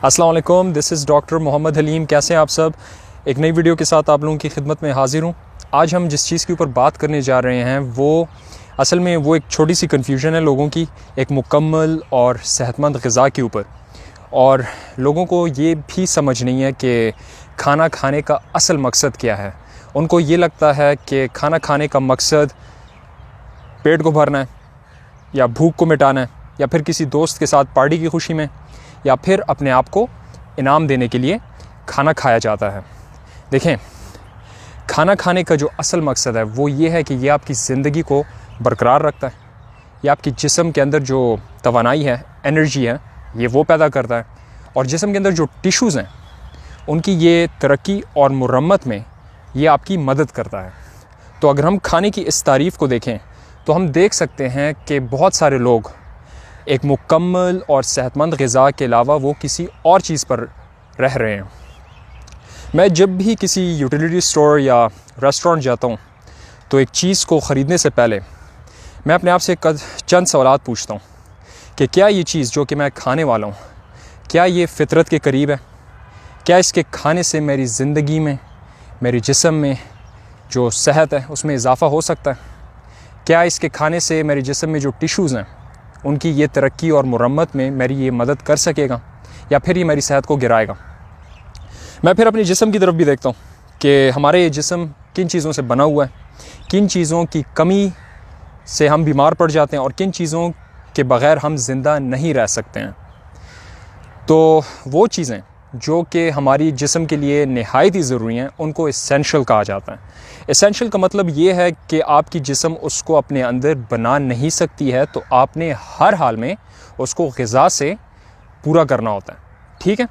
अस्सलाम वालेकुम, this is doctor Mohammad Halim. कैसे हैं आप सब? एक नई वीडियो के साथ आप लोगों की खिदमत में हाज़िर हूँ। आज हम जिस चीज़ के ऊपर बात करने जा रहे हैं वो असल में वो एक छोटी सी कन्फ्यूजन है लोगों की, एक मुकम्मल और सेहतमंद ग़िज़ा के ऊपर। और लोगों को ये भी समझ नहीं है कि खाना खाने का असल मकसद क्या है। उनको ये लगता है कि खाना खाने का मकसद पेट को भरना है, या भूख को मिटाना है, या फिर किसी दोस्त के साथ पार्टी की खुशी में, या फिर अपने आप को इनाम देने के लिए खाना खाया जाता है। देखें, खाना खाने का जो असल मकसद है वो ये है कि ये आपकी ज़िंदगी को बरकरार रखता है, ये आपकी जिस्म के अंदर जो तवानाई है, एनर्जी है, ये वो पैदा करता है, और जिस्म के अंदर जो टिश्यूज़ हैं उनकी ये तरक्की और मुरम्मत में ये आपकी मदद करता है। तो अगर हम खाने की इस तारीफ़ को देखें तो हम देख सकते हैं कि बहुत सारे लोग एक मुकम्मल और सेहतमंद ग़िज़ा के अलावा वो किसी और चीज़ पर रह रहे हैं। मैं जब भी किसी यूटिलिटी स्टोर या रेस्टोरेंट जाता हूँ तो एक चीज़ को ख़रीदने से पहले मैं अपने आप से चंद सवालात पूछता हूँ कि क्या ये चीज़ जो कि मैं खाने वाला हूँ, क्या ये फ़ितरत के करीब है? क्या इसके खाने से मेरी ज़िंदगी में, मेरे जिस्म में जो सेहत है उसमें इजाफ़ा हो सकता है? क्या इसके खाने से मेरे जिस्म में जो टिश्यूज़ हैं उनकी ये तरक्की और मुरम्मत में मेरी ये मदद कर सकेगा, या फिर ये मेरी सेहत को गिराएगा? मैं फिर अपने जिस्म की तरफ भी देखता हूँ कि हमारे ये जिस्म किन चीज़ों से बना हुआ है, किन चीज़ों की कमी से हम बीमार पड़ जाते हैं और किन चीज़ों के बग़ैर हम ज़िंदा नहीं रह सकते हैं। तो वो चीज़ें जो कि हमारी जिस्म के लिए नहायत ही ज़रूरी हैं उनको एसेंशियल कहा जाता है। एसेंशियल का मतलब ये है कि आपकी जिस्म उसको अपने अंदर बना नहीं सकती है, तो आपने हर हाल में उसको ग़िज़ा से पूरा करना होता है। ठीक है।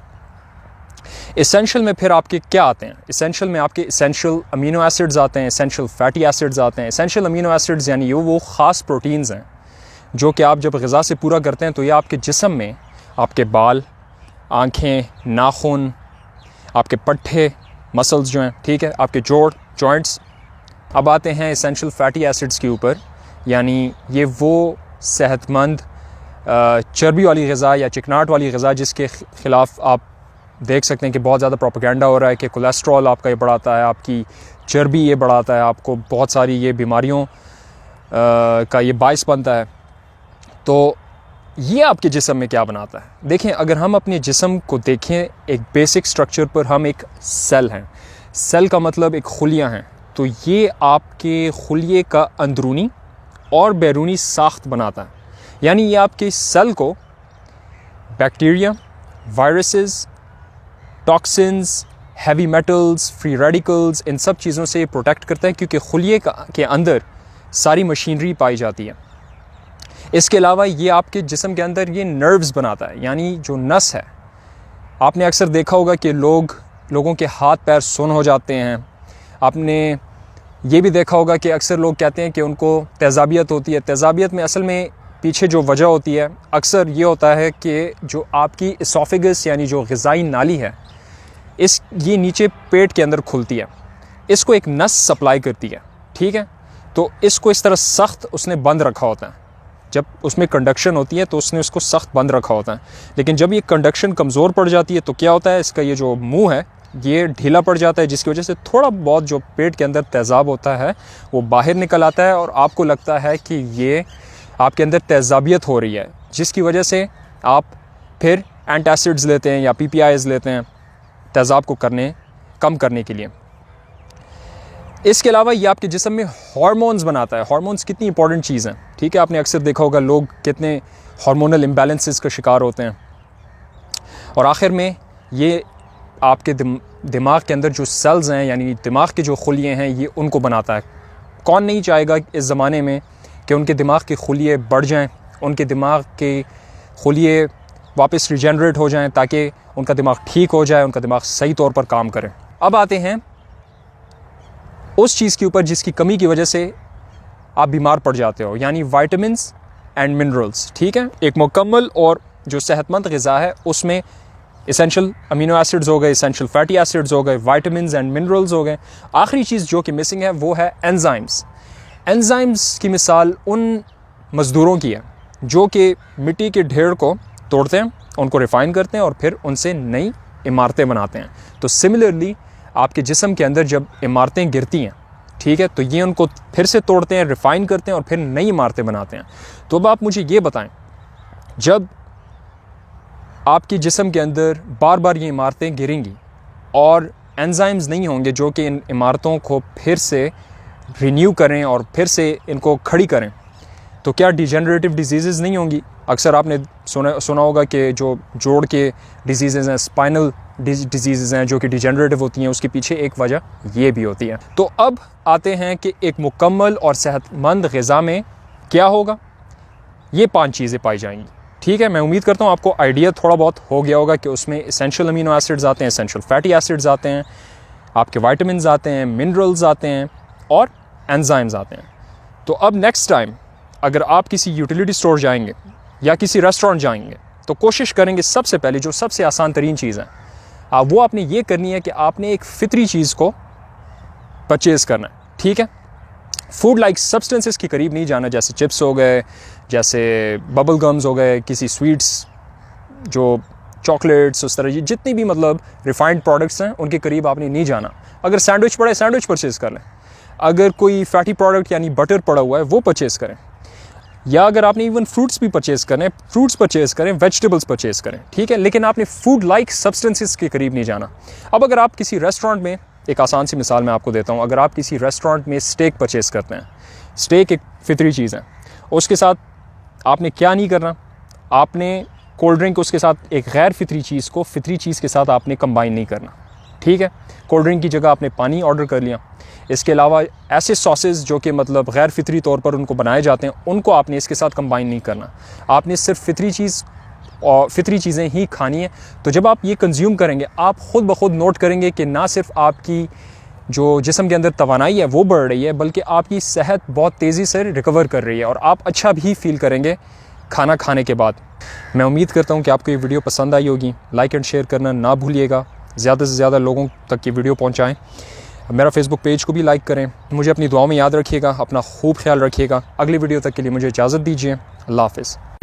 एसेंशियल में फिर आपके क्या आते हैं? एसेंशियल में आपके एसेंशियल अमीनो एसिड्स आते हैं, एसेंशियल फैटी एसिड्स आते हैं। एसेंशियल अमीनो एसिड्स यानी वो ख़ास प्रोटीन्स हैं जो कि आप जब ग़िज़ा से पूरा करते हैं तो ये आपके जिस्म में आपके बाल, आँखें, नाखून, आपके पट्टे, मसल्स जो हैं, ठीक है, आपके जोड़, जॉइंट्स। अब आते हैं एसेंशियल फैटी एसिड्स के ऊपर, यानी ये वो सेहतमंद चर्बी वाली ग़िज़ा या चिकनाहट वाली ग़िज़ा जिसके ख़िलाफ़ आप देख सकते हैं कि बहुत ज़्यादा प्रोपेगेंडा हो रहा है कि कोलेस्ट्रॉल आपका ये बढ़ाता है, आपकी चर्बी ये बढ़ाता है, आपको बहुत सारी ये बीमारियों का ये बाइस बनता है। तो ये आपके जिस्म में क्या बनाता है? देखें, अगर हम अपने जिस्म को देखें एक बेसिक स्ट्रक्चर पर, हम एक सेल हैं। सेल का मतलब एक खुलियाँ हैं। तो ये आपके खुलिये का अंदरूनी और बैरूनी साख्त बनाता है। यानी ये आपके सेल को bacteria, viruses, toxins, heavy metals, free radicals, इन सब चीज़ों से प्रोटेक्ट करता है, क्योंकि खुलिये के अंदर सारी मशीनरी पाई जाती है। इसके अलावा ये आपके जिस्म के अंदर ये नर्व्स बनाता है, यानी जो नस है। आपने अक्सर देखा होगा कि लोगों के हाथ पैर सुन्न हो जाते हैं। आपने ये भी देखा होगा कि अक्सर लोग कहते हैं कि उनको तेज़ाबियत होती है। तेज़ाबियत में असल में पीछे जो वजह होती है अक्सर ये होता है कि जो आपकी इसोफेगस यानी जो ग़िज़ाई नाली है, ये नीचे पेट के अंदर खुलती है, इसको एक नस सप्लाई करती है। ठीक है। तो इसको इस तरह सख्त उसने बंद रखा होता है। जब उसमें कंडक्शन होती है तो उसने उसको सख्त बंद रखा होता है। लेकिन जब ये कंडक्शन कमज़ोर पड़ जाती है तो क्या होता है, इसका ये जो मुंह है ये ढीला पड़ जाता है, जिसकी वजह से थोड़ा बहुत जो पेट के अंदर तेज़ाब होता है वो बाहर निकल आता है, और आपको लगता है कि ये आपके अंदर तेज़ाबियत हो रही है, जिसकी वजह से आप फिर एंटासिड्स लेते हैं या PPIs लेते हैं तेज़ाब को कम करने के लिए। इसके अलावा ये आपके जिस्म में हार्मोन्स बनाता है। हार्मोन्स कितनी इंपॉर्टेंट चीज़ हैं, ठीक है। आपने अक्सर देखा होगा लोग कितने हार्मोनल इम्बैलेंसेस का शिकार होते हैं, और आखिर में ये आपके दिमाग के अंदर जो सेल्स हैं, यानी दिमाग के जो खुलिये हैं, ये उनको बनाता है। कौन नहीं चाहेगा इस ज़माने में कि उनके दिमाग के खुलिये बढ़ जाएँ, उनके दिमाग के खुलिये वापस रिजेनरेट हो जाएँ, ताकि उनका दिमाग ठीक हो जाए, उनका दिमाग सही तौर पर काम करे। अब आते हैं उस चीज़ के ऊपर जिसकी कमी की वजह से आप बीमार पड़ जाते हो, यानी विटामिन्स एंड मिनरल्स। ठीक है। एक मुकम्मल और जो सेहतमंद ग़िज़ा है उसमें एसेंशियल अमीनो एसिड्स हो गए, एसेंशियल फैटी एसिड्स हो गए, विटामिन्स एंड मिनरल्स हो गए। आखिरी चीज़ जो कि मिसिंग है वो है एंजाइम्स। एंजाइम्स की मिसाल उन मज़दूरों की है जो कि मिट्टी के ढेर को तोड़ते हैं उनको रिफ़ाइन करते हैं और फिर उनसे नई इमारतें बनाते हैं। तो सिमिलरली आपके जिस्म के अंदर जब इमारतें गिरती हैं, ठीक है, तो ये उनको फिर से तोड़ते हैं, रिफ़ाइन करते हैं और फिर नई इमारतें बनाते हैं। तो अब आप मुझे ये बताएं, जब आपके जिस्म के अंदर बार बार ये इमारतें गिरेंगी और एंजाइम्स नहीं होंगे जो कि इन इमारतों को फिर से रिन्यू करें और फिर से इनको खड़ी करें, तो क्या डिजेनरेटिव डिजीज़ नहीं होंगी? अक्सर आपने सुना होगा कि जो जोड़ के डिजीज़ हैं, स्पाइनल डिजीज़ हैं जो कि डिजेनरेटिव होती हैं, उसके पीछे एक वजह ये भी होती है। तो अब आते हैं कि एक मुकम्मल और सेहतमंद ग़िज़ा में क्या होगा। ये 5 चीज़ें पाई जाएंगी, ठीक है। मैं उम्मीद करता हूँ आपको आइडिया थोड़ा बहुत हो गया होगा कि उसमें एसेंशियल अमीनो एसिड्स आते हैं, एसेंशियल फैटी एसिड्स आते हैं, आपके विटामिन्स आते हैं, मिनरल्स आते हैं और एंजाइम्स आते हैं। तो अब नेक्स्ट टाइम अगर आप किसी यूटिलिटी स्टोर जाएंगे या किसी रेस्टोरेंट जाएंगे तो कोशिश करेंगे सबसे पहले जो सबसे आसान तरीन चीज़ है वो आपने ये करनी है कि आपने एक फितरी चीज़ को परचेज़ करना है, ठीक है। फूड लाइक सब्सटेंसेस के करीब नहीं जाना, जैसे चिप्स हो गए, जैसे बबल गम्स हो गए, किसी स्वीट्स, जो चॉकलेट्स, उस तरह जितनी भी मतलब रिफाइंड प्रोडक्ट्स हैं उनके करीब आपने नहीं जाना। अगर सैंडविच पड़ा है सैंडविच परचेज़ कर लें, अगर कोई फैटी प्रोडक्ट यानी बटर पड़ा हुआ है वो परचेज़ करें, या अगर आपने इवन फ्रूट्स भी परचेज़ करें, फ्रूट्स परचेज़ करें, वेजिटेबल्स परचेज़ करें, ठीक है, लेकिन आपने फूड लाइक सब्सटेंसेस के करीब नहीं जाना। अब अगर आप किसी रेस्टोरेंट में, एक आसान सी मिसाल मैं आपको देता हूँ, अगर आप किसी रेस्टोरेंट में स्टेक परचेज़ करते हैं, स्टेक एक फितरी चीज़ है, उसके साथ आपने क्या नहीं करना, आपने कोल्ड ड्रिंक, उसके साथ एक गैर फितरी चीज़ को फितरी चीज़ के साथ आपने कंबाइन नहीं करना, ठीक है। कोल्ड ड्रिंक की जगह आपने पानी ऑर्डर कर लिया। इसके अलावा ऐसे सॉसेस जो कि मतलब गैर फितरी तौर पर उनको बनाए जाते हैं, उनको आपने इसके साथ कंबाइन नहीं करना। आपने सिर्फ फितरी चीज़ और फितरी चीज़ें ही खानी है। तो जब आप ये कंज्यूम करेंगे, आप ख़ुद ब खुद नोट करेंगे कि ना सिर्फ आपकी जो जिस्म के अंदर तवानाई है वो बढ़ रही है, बल्कि आपकी सेहत बहुत तेज़ी से रिकवर कर रही है और आप अच्छा भी फील करेंगे खाना खाने के बाद। मैं उम्मीद करता हूँ कि आपको ये वीडियो पसंद आई होगी। लाइक एंड शेयर करना ना भूलिएगा, ज़्यादा से ज़्यादा लोगों तक ये वीडियो पहुँचाएँ। मेरा फेसबुक पेज को भी लाइक करें। मुझे अपनी दुआओं में याद रखिएगा। अपना खूब ख्याल रखिएगा। अगली वीडियो तक के लिए मुझे इजाज़त दीजिए। अल्लाह हाफ़िज़।